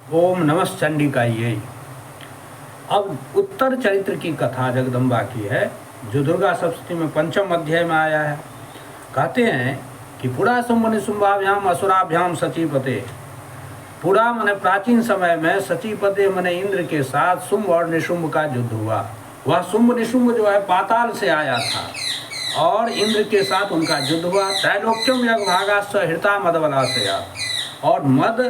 ओम नमः चंडिकायै। अब उत्तर चरित्र की कथा जगदम्बा की है, जो दुर्गा सप्तशती में पंचम अध्याय में आया है। कहते हैं कि पुरा शुंभ निशुंभाभ्याम असुराभ्याम सचीपते। पुरा माने प्राचीन समय में, सचीपते माने इंद्र के साथ शुंभ और निशुंभ का युद्ध हुआ। वह शुंभ निशुंभ जो है पाताल से आया था और इंद्र के साथ उनका युद्ध हुआ। त्रैलोक्यम यज्ञभागाश्च हृता मदबलाशया। और मद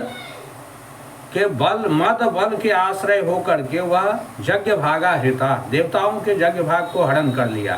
बल के आश्रय होकर के वह यज्ञ भागा हृता, देवताओं के यज्ञ भाग को हरण कर लिया।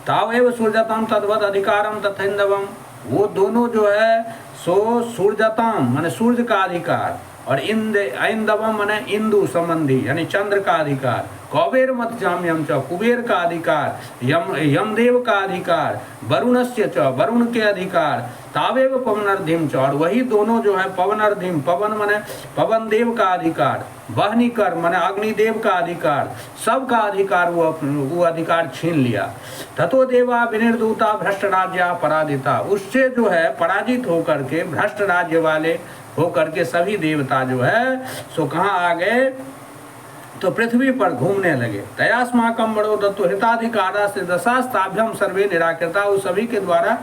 तावेव सूर्यतम तद्वत अधिकारम तथैंदवम। वो दोनों जो है सो सूर्यतम माने सूर्य का अधिकार और ऐंदवम माने इंदु संबंधी यानी चंद्र का अधिकार। कौबेर मत जाम्यम च कुबेर का अधिकार, यमदेव का अधिकार, वरुणस्य च वरुण के अधिकार, तावेव पवनर्धिम च। और वही दोनों जो है पवनर्धिम, पवन माने पवन देव का अधिकार, वहनीकर माने अग्निदेव का अधिकार, सबका अधिकार वो अधिकार छीन लिया। ततो देवा विनिर्दूता भ्रष्ट राज्य पराजिता। उससे जो है पराजित होकर के भ्रष्ट राज्य वाले होकर के सभी देवता जो है सो कहाँ आ गए, तो पृथ्वी पर घूमने लगे। तयास्माकम बड़ो दत्तो हिताधिकारा से दशास्ताभ्यम सर्वे निराकृता। उस सभी के द्वारा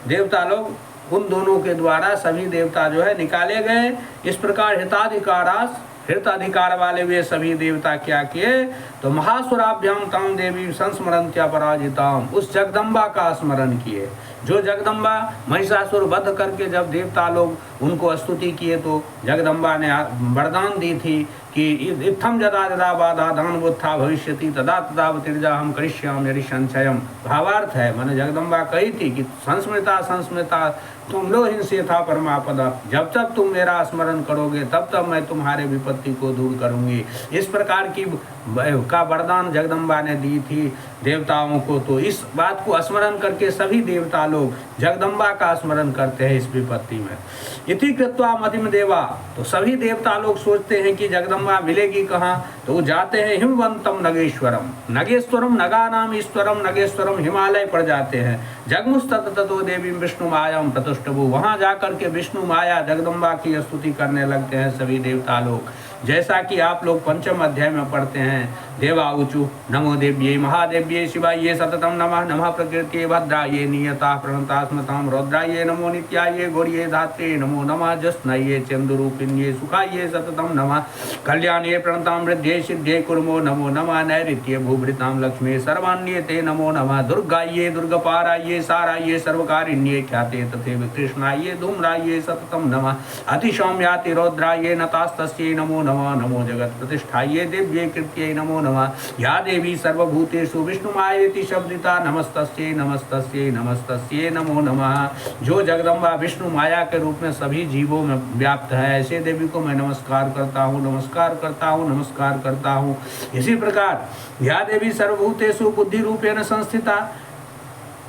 देवता लोग, उन दोनों के द्वारा सभी देवता जो है निकाले गए। इस प्रकार हिताधिकार वाले वे सभी देवता क्या किए, तो महासुराभ्याम ताम देवी संस्मरंत्या पराजिताम। उस जगदम्बा का स्मरण किए, जो जगदम्बा महिषासुर वध करके जब देवता लोग उनको स्तुति किए तो जगदम्बा ने वरदान दी थी कि इत्थम जदा जदा बाधा दानवोत्था भविष्यति तदा तदा तिरजा हम करिष्याम यदि संचयम। भावार्थ है, मैंने जगदम्बा कही थी कि संस्मृता तुम लो हिंसे था परमापदा। जब तक तुम मेरा स्मरण करोगे तब तक मैं तुम्हारे विपत्ति को दूर करूंगी। इस प्रकार की का वरदान जगदम्बा ने दी थी देवताओं को। तो इस बात को स्मरण करके सभी देवता लोग जगदम्बा का स्मरण करते हैं इस विपत्ति में। इति कृत्वा मतिम देवा। तो सभी देवता लोग सोचते हैं कि जगदम्बा मिलेगी कहाँ, तो वो जाते हैं हिमवंतम नगेश्वरम। नगेश्वरम नगानाम ईश्वरम नगेश्वरम, हिमालय पर जाते हैं। जगमुस्तत ततो देवी विष्णु मायाम प्रतुष्टभु। वहाँ जाकर के विष्णु माया जगदम्बा की स्तुति करने लगते हैं सभी देवता लोग। जैसा कि आप लोग पंचम अध्याय में पढ़ते हैं, देवाऊचु नमो देव्ये महादेव्ये शिवाये सततम नमः। नमः प्रकृति भद्राये नियता प्रणता स्मताम रौद्राये नमो नित्याये गौर्ये धात्रे नमो नमः। जस्नये चंद्रूपिण्ये सुखाये सततम नमः। कल्याणे प्रणताम वृद्धे सिद्धे कुर्मो नमो नमः। नैऋत्ये भूभृताम लक्ष्मी सर्वाण्ये ते नमो नमः। दुर्गाये दुर्गपाराये साराये सर्वकारिण्ये ख्याते तथैव कृष्णाये धूम्राये सततम नमः। अतिसौम्याति रौद्राये नतास्तस्यै नमो नमः। नमो जगत प्रतिष्ठाये दिव्ये कृत्यै नमो नमः। या देवी सर्वभूतेषु विष्णुमायेति शब्दिता नमस्तस्यै नमस्तस्यै नमस्तस्यै नमो नमः। जो जगदम्बा विष्णु माया के रूप में सभी जीवों में व्याप्त है, ऐसे देवी को मैं नमस्कार करता हूँ, नमस्कार करता हूँ, नमस्कार करता हूँ। इसी प्रकार या देवी सर्वभूतेषु बुद्धि रूपेण संस्थिता,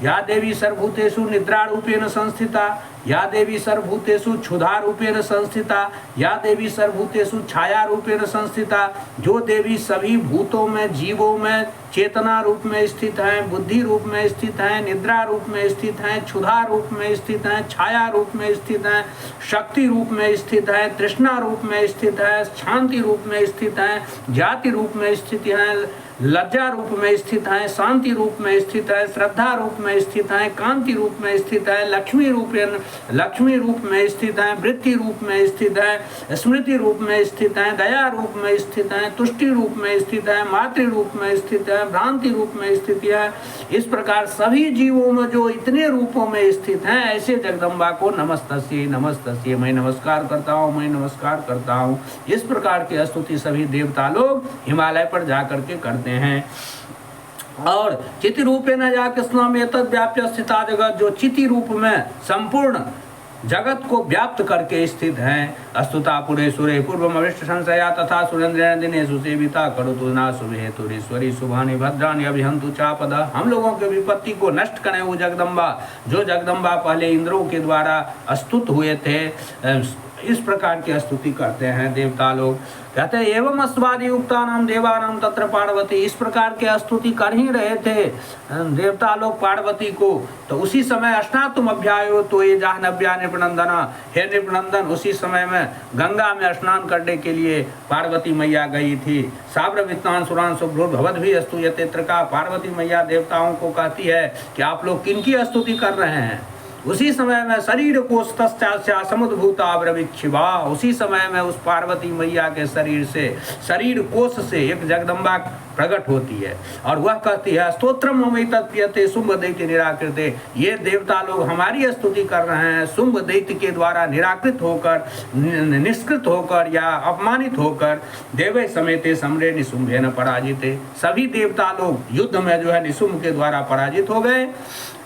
या देवी सर्वभूतेषु निद्रा रूपेण संस्थिता, या देवी सर्वभूतेषु क्षुधा रूपेण संस्थिता, या देवी सर्वभूतेषु छाया रूपेण संस्थिता। जो देवी सभी भूतों में, जीवों में चेतना रूप में स्थित हैं, बुद्धि रूप में स्थित हैं, निद्रा रूप में स्थित हैं, क्षुधा रूप में स्थित हैं, छाया रूप में स्थित हैं, शक्ति रूप में स्थित है, तृष्णा रूप में स्थित है, शांति रूप में स्थित है, जाति रूप में स्थित है, लज्जा रूप में स्थित है, शांति रूप में स्थित है, श्रद्धा रूप में स्थित है, कांति रूप में स्थित है, लक्ष्मी रूप में स्थित है, वृत्ति रूप में स्थित है, स्मृति रूप में स्थित है, दया रूप में स्थित है, तुष्टि रूप में स्थित है, मातृ रूप में स्थित है, भ्रांति रूप में स्थित है। इस प्रकार सभी जीवों में जो इतने रूपों में स्थित हैं, ऐसे जगदम्बा को नमस्तस्यै नमस्तस्यै मैं नमस्कार करता हूँ, मैं नमस्कार करता हूँ। इस प्रकार की स्तुति सभी देवता लोग हिमालय पर जाकर के करते हैं। और चिति रूपे न जाके स्नाम एतद व्याप्य स्थिता जगत, जो चिति रूप में संपूर्ण जगत को व्याप्त करके स्थित हैं। अस्तुता पुरे सुरे पूर्व अविष्ट संशया तथा सुरेंद्र दिने सुसेविता करुतु ना शुभे तुरीश्वरी शुभानि भद्रानि अभिहंतु चापद। हम लोगों के विपत्ति को नष्ट करें वो जगदम्बा, जो जगदम्बा पहले इंद्रों के द्वारा स्तुत हुए थे, इस प्रकार की स्तुति करते हैं देवता लोग। कहते हैं एवं अस्वादि युक्तानाम देवानाम तत्र पार्वती, इस प्रकार के स्तुति कर ही रहे थे देवता लोग पार्वती को। तो उसी समय अश्नातुम अभ्यायो तो ये जाह्नव्या नृपनंदना, हे नृपनंदन उसी समय में गंगा में स्नान करने के लिए पार्वती मैया गई थी। साब्र वित्तान सुरान सुभ्रुत भवद भी स्तुयते का पार्वती मैया देवताओं को कहती है कि आप लोग किनकी स्तुति कर रहे हैं। उसी समय में शरीर कोष्ठस्या समुद्भूता ब्रविक्षिवा, उसी समय में उस पार्वती मैया के शरीर से, शरीर कोष से एक जगदम्बा प्रकट होती है और वह कहती है स्तोत्रम ममि तत्प्रियते शुंभ दैत्य निराकृते, ये देवता लोग हमारी स्तुति कर रहे हैं शुंभ दैत्य के द्वारा निराकृत होकर, निष्कृत होकर या अपमानित होकर। देवे समेते समरे निशुंभे न पराजिते, सभी देवता लोग युद्ध में जो है निशुंभ के द्वारा पराजित हो गए,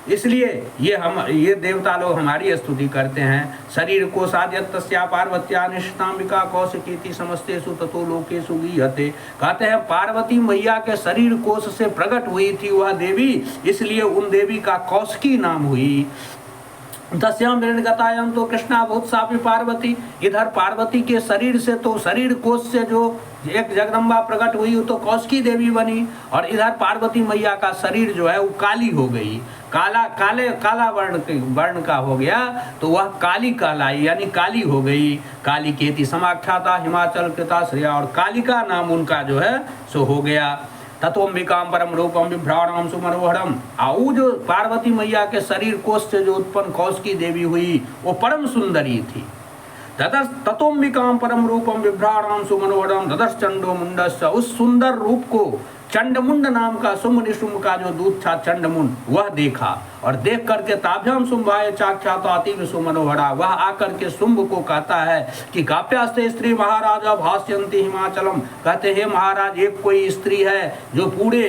इसलिए ये देवता लोग हमारी स्तुति करते हैं। शरीर को साध्यत्या पार्वत्या निष्ठांबिका कौशिकी समस्तेषु ततो लोकेषु गीयते, कहते हैं पार्वती मैया के शरीर कोश से प्रकट हुई थी वह देवी, इसलिए उन देवी का कौशिकी नाम हुई। तस्याम गतायाम तो कृष्णा बहुत सापी पार्वती, इधर पार्वती के शरीर से तो शरीर कोश से जो एक जगदम्बा प्रकट हुई तो कौशिकी देवी बनी, और इधर पार्वती मैया का शरीर जो है वो काली हो गई, काला वर्ण का हो गया, तो वह काली कहलाई यानी काली हो गई। काली केति समाख्याता हिमाचल कृता श्रेया, और कालिका नाम उनका जो है सो हो गया। तत्वम्बिकाम परम रूपम बिभ्राणाम सुमनोहरम, आऊ जो पार्वती मैया के शरीर कोश से जो उत्पन्न कौशिकी देवी हुई वो परम सुंदरी थी। ततोम्बिकाम परम रूपम बिभ्राणाम सुमनोहरम ददर्श चंडो मुंडस्य, उस सुंदर रूप को चंडमुंड नाम का शुंभ निशुंभ का जो दूत था चंडमुंड वह देखा, और देख करके ताभ्याम शुंभाय चाख्यात अतीव सुमनोहरा, वह आकर के शुंभ को कहता है कि काप्यास्ते स्त्री महाराजा भाष्यंती हिमाचलम, कहते हैं महाराज एक कोई स्त्री है जो पूरे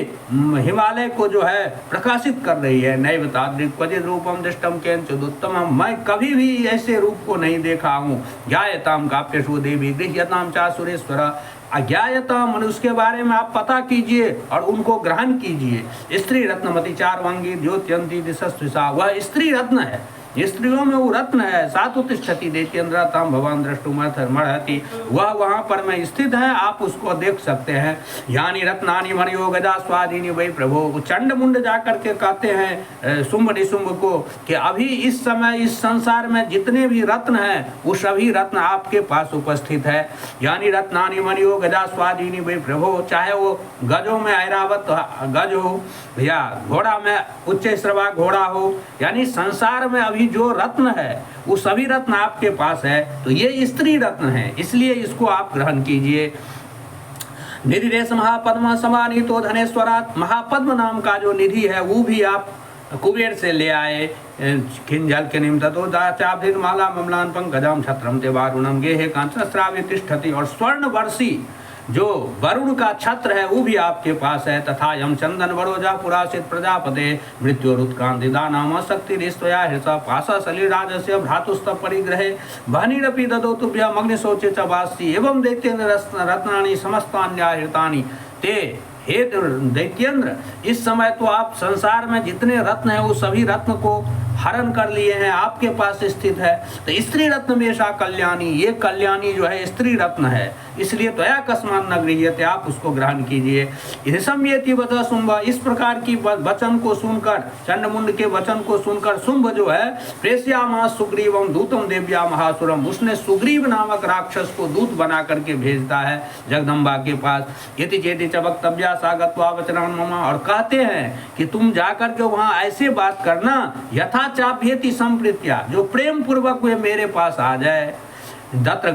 हिमालय को जो है प्रकाशित कर रही है। नैव तादृक् क्वचित् रूपम दृष्टम केनचिदुत्तमम्, मैं कभी भी ऐसे रूप को नहीं देखा हूँ। ज्ञायताम काप्यशु देवी गृह्यताम चा सुरेश्वर, अज्ञायता मनुष्य के बारे में आप पता कीजिए और उनको ग्रहण कीजिए। स्त्री रत्नमति चारवांगी द्योत्यंती दिशस्विषा, वह स्त्री रत्न है, स्त्रियों में वो रत्न है। सातु तिष्ठति दैत्येन्द्रताम भवान द्रष्टुमर्हति, वह वहाँ पर में स्थित है, आप उसको देख सकते हैं। यानी रत्नानि मणियो गदा स्वाधीनि वै प्रभो, चंड मुंड जाकर के कहते हैं शुंभ निशुंभ को कि अभी इस समय इस संसार में जितने भी रत्न हैं वो सभी रत्न आपके पास उपस्थित है। यानी रत्नानि मणियो गदा स्वाधीनि वै प्रभो, चाहे वो गजों में ऐरावत गज हो या घोड़ा में उच्च श्रवा घोड़ा हो, यानी संसार में अभी जो रत्न है वो सभी रत्न आपके पास है। तो ये स्त्री रत्न है, इसलिए इसको आप ग्रहण कीजिए। निधिरेश महापद्म समानीतो धनेश्वरात, महापद्म नाम का जो निधि है वो भी आप कुबेर से ले आए। खिंजल के निम ततो दाचाभिन माला ममलान पंकजम छत्रम ते वारुणम गेहे कांचस्राव्य तिष्ठति, और स्वर्ण वर्षी जो वरुण का छत्र है वो भी आपके पास है। तथा यम चंदन वरोजा पुरासित प्रजापते मृत्युरुत्कांति दानाम शक्ति रिस्तया हृषा पासा सलिराजस्य भ्रातुस्तव परिग्रहे भनिरपि ददो तुभ्यम अग्निशोचे च वासी एवं दैत्येन्द्र रत्नानि समस्तान्याहृतानि ते, हे दैत्येंद्र इस समय तो आप संसार में जितने रत्न हैं वो सभी रत्न को हरण कर लिए हैं, आपके पास स्थित है। तो स्त्री रत्न में ऐसा कल्याणी, ये कल्याणी जो है स्त्री रत्न है, इसलिए त्वया कस्मात् न गृह्यते, आप उसको ग्रहण कीजिए। इसम्येति वच शुंभ, इस प्रकार की वचन को सुनकर, चंडमुंड के वचन को सुनकर शुंभ जो है प्रेष्यामा सुग्रीवम दूतम देव्या महासुरम, उसने सुग्रीव नामक राक्षस को दूत बना करके भेजता है जगदम्बा के पास। यति चेति च वक्तव्या सा गत्वा वचनान् मम, और कहते हैं कि तुम जाकर के वहाँ ऐसे बात करना यथा चाप्येति संप्रीत्या, जो प्रेम पूर्वक वे मेरे पास आ जाए। तत्र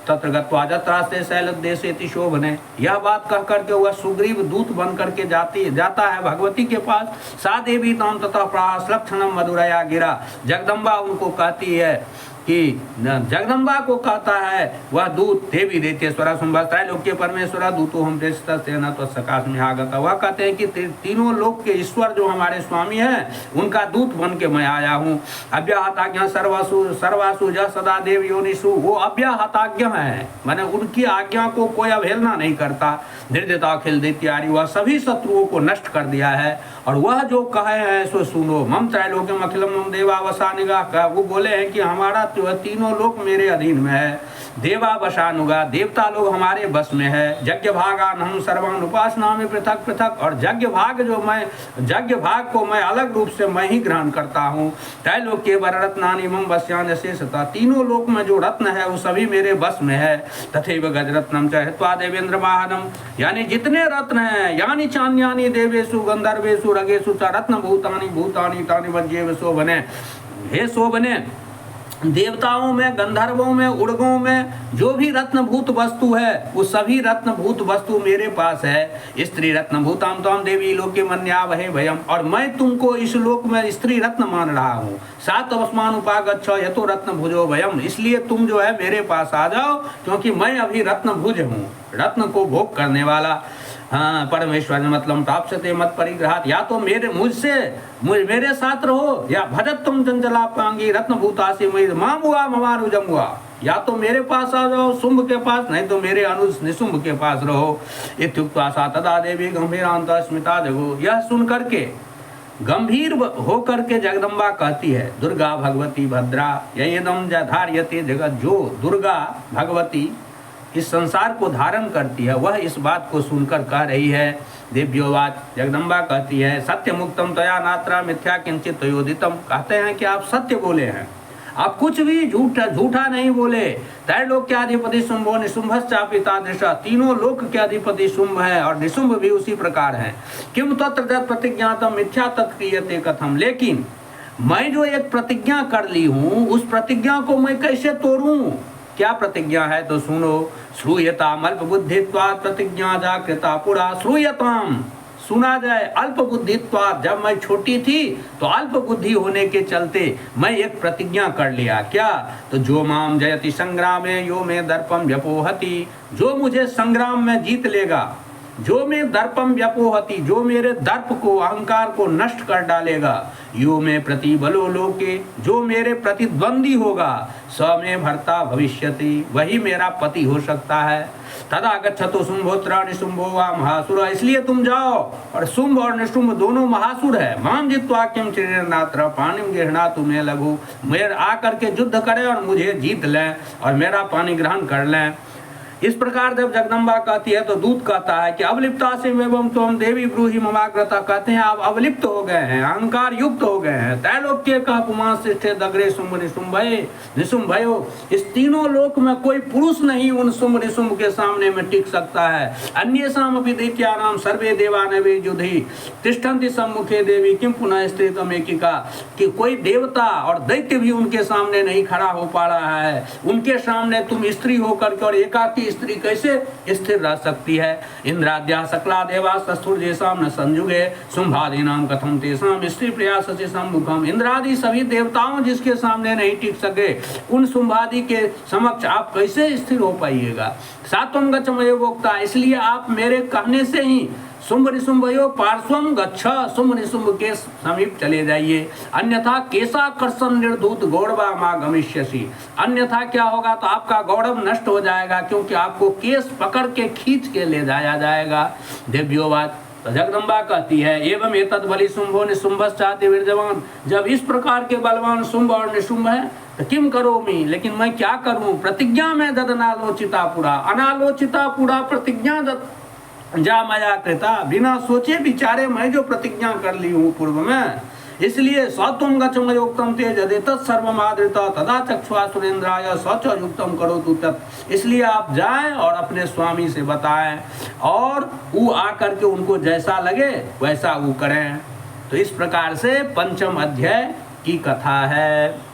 तत्र गत्वा जत्रास्ते शैलदेशेति शोभने, यह बात कह करके वह सुग्रीव दूत बन करके जाता है भगवती के पास। सा देवी ताम तथा प्रास लक्षणम मधुरया गिरा, जगदम्बा उनको कहती है कि जगदम्बा को कहता है वह दूत देवी दैत्येश्वरा शुंभ त्रैलोक्य परमेश्वरा दूतो हम तेन तो सकाश में आगत, वह कहते हैं कि तीनों लोक के ईश्वर जो हमारे स्वामी हैं उनका दूत बन के मैं आया हूँ। अव्याहताज्ञ सर्वासु ज सदा देव योनिषु, वो अव्याहताज्ञ है, मैंने उनकी आज्ञा को कोई अवहेलना नहीं करता। निर्दयता अखिल दैत्यारी, वह सभी शत्रुओं को नष्ट कर दिया है। और वह जो कहे हैं सो सुनो। मम त्रैलोक्यम अखिलम मम देवावसानुगा का वो बोले हैं कि हमारा तीनों लोक मेरे अधीन में है। देवावसानुगा देवता लोग हमारे बस में है। यज्ञ भागान हम सर्वान उपासना में पृथक पृथक, और यज्ञ भाग जो मैं यज्ञ भाग को मैं अलग रूप से मैं ही ग्रहण करता हूँ। त्रैलोक्य वररत्नानि मम वश्यान शेषतः, तीनों लोक में जो रत्न है वो सभी मेरे बस में है। तथैव गजरत्नम च हित्वा देवेंद्र वाहनम, यानी जितने रत्न हैं यानी चान्यानि देवेषु गंधर्वेषु रगेषु च रत्न भूतानि भूतानि तानि वज्येव शोभने। हे शोभने, देवताओं में गंधर्वों में उर्गों में जो भी रत्नभूत वस्तु है वो सभी रत्नभूत वस्तु मेरे पास है। स्त्री रत्न भूताम ताम देवी लोके मन्या वहे भयम, और मैं तुमको इस लोक में स्त्री रत्न मान रहा हूँ। सात अवस्मान उपागच्छ यतो रत्न भुजो भयम, इसलिए तुम जो है मेरे पास आ जाओ क्योंकि मैं अभी रत्न भुज हूँ, रत्न को भोग करने वाला। हाँ, परमेश्वर ने मतलब तापसते मत परिग्रहात, या तो मेरे साथ रहो, या भजत तुम चंचलापांगी रत्न भूतासी मई माम हुआ ममानुजम हुआ, या तो मेरे पास आ जाओ शुंभ के पास, नहीं तो मेरे अनुज निशुंभ के पास रहो। इत्युक्त्वा सा तदा देवी गंभीरांत स्मिता जगो, यह सुन करके गंभीर होकर के जगदम्बा कहती है, दुर्गा भगवती भद्रा यदम धार्यते जगत, जो दुर्गा भगवती इस संसार को धारण करती है वह इस बात को सुनकर कह रही है। दिव्योवाच, जगदम्बा कहती है, सत्य मुक्तम तया नात्रा मिथ्या किंचित तयोदितम, कहते हैं कि आप सत्य बोले हैं, आप कुछ भी झूठा नहीं बोले। त्रैलोक्याधिपति शुंभो निशुंभश्चापि तादृशः, तीनों लोक के अधिपति शुंभ है और निशुंभ भी उसी प्रकार है। किम तत्र प्रतिज्ञातम मिथ्या तत्क्रियते कथम, लेकिन मैं जो एक प्रतिज्ञा कर ली हूँ उस प्रतिज्ञा को मैं कैसे तोड़ूं? क्या प्रतिज्ञा है तो सुनो। श्रूयताम अल्प बुद्धित्वात् प्रतिज्ञा जाकृता पुरा, श्रूयताम सुना जाए, अल्प बुद्धित्वात्, जब मैं छोटी थी तो अल्प बुद्धि होने के चलते मैं एक प्रतिज्ञा कर लिया। क्या? तो जो माम जयति संग्रामे यो में दर्पम व्यपोहति, जो मुझे संग्राम में जीत लेगा, जो में दर्पम व्यपोहति, जो मेरे दर्प को अहंकार को नष्ट कर डालेगा, यो में प्रतिबलो लोके, जो मेरे प्रतिद्वंदी होगा, स में भर्ता भविष्यति, वही मेरा पति हो सकता है। तदा गच्छतो शुंभोत्र निशुंभो वा महासुर, इसलिए तुम जाओ, और शुंभ और निशुंभ दोनों महासुर है। माम जित्वा किम चिरनात्र पानिम गृहणा तुम्हें लघु, मेरे आकर के युद्ध करें और मुझे जीत लें और मेरा पानी ग्रहण कर लें। इस प्रकार जब जगदम्बा कहती है तो दूत कहता है कि अवलिप्ता से एवं तुम देवी ब्रूहि ममाग्रता, कहते हैं आप अवलिप्त हो गए हैं, अहंकार युक्त हो गए हैं। त्रैलोक्य का पुमांस श्रेष्ठे दग्रे शुंभ निशुंभये निशुंभयो, इस तीनों लोक में कोई पुरुष नहीं उन शुंभ निशुंभ के सामने में टिक सकता है। अन्येषाम अपि दैत्यानां सर्वे देवानवे युधि तिष्ठन्ति सम्मुखे देवी किम पुनः स्त्रीत्वम् एकिका, कि कोई देवता और दैत्य भी उनके सामने नहीं खड़ा हो पा रहा है। उनके सामने तुम स्त्री होकर के और एकाकी स्त्री कैसे स्थिर रह सकती है। इंद्राद्या सकला देवा सस्थुर जैसाम न संयुगे शुंभादीनाम कथम तेसाम स्त्री प्रयास से सम्मुखम, इंद्रादि सभी देवताओं जिसके सामने नहीं टिक सके उन शुंभादि के समक्ष आप कैसे स्थिर हो पाइएगा। सात्वम गच्छमयो वोक्ता, इसलिए आप मेरे कहने से ही शुंभ निशुंभयो पार्श्वम गच्छ, शुंभ निशुंभ के समीप चले जाइए। अन्यथा केशाकर्षण निर्धूत गौरवा मां गमिष्यसि, अन्यथा क्या होगा तो आपका गौरव नष्ट हो जाएगा, क्योंकि आपको केस पकड़ के खींच के ले जाया जाएगा। दिव्योवाच, तो जगदम्बा कहती है, एवं एतद् बलि शुंभो निशुंभश्चाति वीर्यवान, जब इस प्रकार के बलवान शुंभ और निशुंभ है तो किम करोमि, लेकिन मैं क्या करूं। प्रतिज्ञा में दद अनालोचिता पुरा, अनालोचिता पुरा प्रतिज्ञा दद जा मया कृता, बिना सोचे विचारे मैं जो प्रतिज्ञा कर ली हूँ पूर्व में, इसलिए स्वत्वम गच्छमयोक्तम तेज देतत् सर्वमादृता तदा चक्षुआ सुरेंद्राय स्वच युक्तम करोतु तत्, इसलिए आप जाएं और अपने स्वामी से बताएं और वो आकर के उनको जैसा लगे वैसा वो करें। तो इस प्रकार से पंचम अध्याय की कथा है।